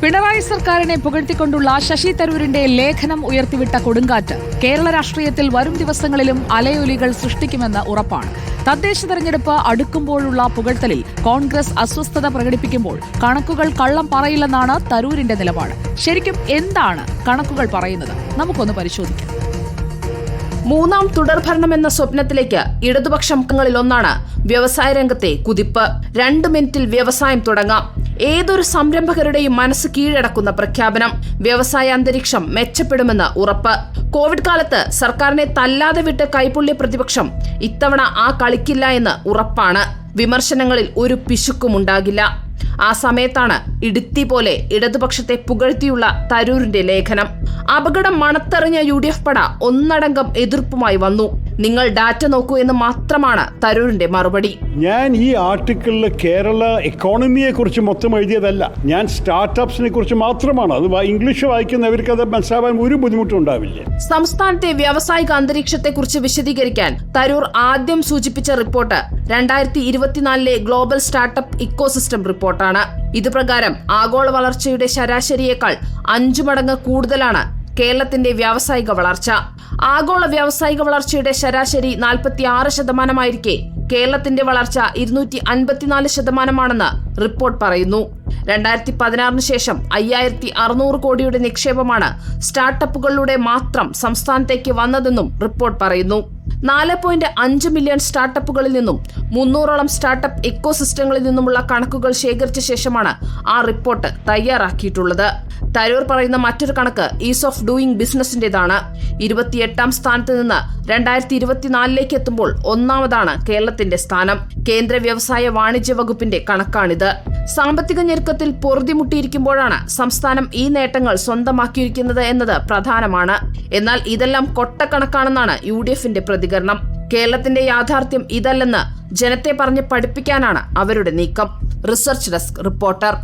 പിണറായി സർക്കാരിനെ പുകഴ്ത്തിക്കൊണ്ടുള്ള ശശി തരൂരിന്റെ ലേഖനം ഉയർത്തിവിട്ട കൊടുങ്കാറ്റ് കേരള രാഷ്ട്രീയത്തിൽ വരും ദിവസങ്ങളിലും അലയൊലികൾ സൃഷ്ടിക്കുമെന്ന് ഉറപ്പാണ്. തദ്ദേശ തെരഞ്ഞെടുപ്പ് അടുക്കുമ്പോഴുള്ള പുകഴ്ത്തലിൽ കോൺഗ്രസ് അസ്വസ്ഥത പ്രകടിപ്പിക്കുമ്പോൾ കണക്കുകൾ കള്ളം പറയില്ലെന്നാണ് തരൂരിന്റെ നിലപാട്. ശരിക്കും എന്താണ് കണക്കുകൾ പറയുന്നത്? നമുക്കൊന്ന് പരിശോധിക്കാം. മൂന്നാം തുടർഭരണമെന്ന സ്വപ്നത്തിലേക്ക് ഇടതുപക്ഷങ്ങളിലൊന്നാണ് വ്യവസായ രംഗത്തെ കുതിപ്പ്. 2 മിനിറ്റിൽ വ്യവസായം തുടങ്ങാം. ഏതൊരു സംരംഭകരുടെയും മനസ്സ് കീഴടക്കുന്ന പ്രഖ്യാപനം. വ്യവസായ അന്തരീക്ഷം മെച്ചപ്പെടുമെന്ന് ഉറപ്പ്. കോവിഡ് കാലത്ത് സർക്കാരിനെ തല്ലാതെ വിട്ട് കൈപൊള്ളിയ പ്രതിപക്ഷം ഇത്തവണ ആ കളിക്കില്ല എന്ന് ഉറപ്പാണ്. വിമർശനങ്ങളിൽ ഒരു പിശുക്കുമുണ്ടാകില്ല. ആ സമയത്താണ് ഇടുത്തി പോലെ ഇടതുപക്ഷത്തെ പുകഴ്ത്തിയുള്ള തരൂരിന്റെ ലേഖനം. അപകടം മണത്തെറിഞ്ഞ UDF പട ഒന്നടങ്കം എതിർപ്പുമായി വന്നു. നിങ്ങൾ ഡാറ്റ നോക്കൂ എന്ന് മാത്രമാണ് തരൂരിന്റെ മറുപടി. ഞാൻ ഈ ആർട്ടിക്കിളിൽ കേരള എക്കോണമിയെ കുറിച്ച് മൊത്തം എഴുതിയതല്ല. ഞാൻ സ്റ്റാർട്ടപ്സിനെ കുറിച്ച് മാത്രമാണ്. അത് ഇംഗ്ലീഷ് വായിക്കുന്നവർക്ക് അത് മനസ്സിലാവാൻ ഒരു ബുദ്ധിമുട്ടും ഉണ്ടാവില്ല. സംസ്ഥാനത്തെ വ്യാവസായിക അന്തരീക്ഷത്തെ കുറിച്ച് വിശദീകരിക്കാൻ തരൂർ ആദ്യം സൂചിപ്പിച്ച റിപ്പോർട്ട് 2024 ഗ്ലോബൽ സ്റ്റാർട്ടപ്പ് ഇക്കോസിസ്റ്റം റിപ്പോർട്ടാണ്. ഇതുപ്രകാരം ആഗോള വളർച്ചയുടെ ശരാശരിയേക്കാൾ 5 മടങ്ങ് കൂടുതലാണ് കേരളത്തിന്റെ വ്യാവസായിക വളർച്ച. ആഗോള വ്യാവസായിക വളർച്ചയുടെ ശരാശരി 46% കേരളത്തിന്റെ വളർച്ച 254% റിപ്പോർട്ട് പറയുന്നു. 2016 ശേഷം 5600 കോടിയുടെ നിക്ഷേപമാണ് സ്റ്റാർട്ടപ്പുകളിലൂടെ മാത്രം സംസ്ഥാനത്തേക്ക് വന്നതെന്നും റിപ്പോർട്ട് പറയുന്നു. 4.5 മില്യൺ സ്റ്റാർട്ടപ്പുകളിൽ നിന്നും 300ഓളം സ്റ്റാർട്ടപ്പ് ഇക്കോസിസ്റ്റങ്ങളിൽ നിന്നുമുള്ള കണക്കുകൾ ശേഖരിച്ച ശേഷമാണ് ആ റിപ്പോർട്ട് തയ്യാറാക്കിയിട്ടുള്ളത്. തരൂർ പറയുന്ന മറ്റൊരു കണക്ക് ഈസ് ഓഫ് ഡൂയിങ് ബിസിനസിന്റേതാണ്. 28ാം സ്ഥാനത്ത് നിന്ന് 2024 എത്തുമ്പോൾ 1ാമതാണ് കേരളത്തിന്റെ സ്ഥാനം. കേന്ദ്ര വ്യവസായ വാണിജ്യ വകുപ്പിന്റെ കണക്കാണിത്. സാമ്പത്തിക ഞെരുക്കത്തിൽ പൊറുതിമുട്ടിയിരിക്കുമ്പോഴാണ് സംസ്ഥാനം ഈ നേട്ടങ്ങൾ സ്വന്തമാക്കിയിരിക്കുന്നത് എന്നത് പ്രധാനമാണ്. എന്നാൽ ഇതെല്ലാം കൊട്ടക്കണക്കാണെന്നാണ് UDFന്റെ പ്രതികരണം. കേരളത്തിന്റെ യാഥാർത്ഥ്യം ഇതല്ലെന്ന് ജനത്തെ പറഞ്ഞ് പഠിപ്പിക്കാനാണ് അവരുടെ നീക്കം. Research desk reporter.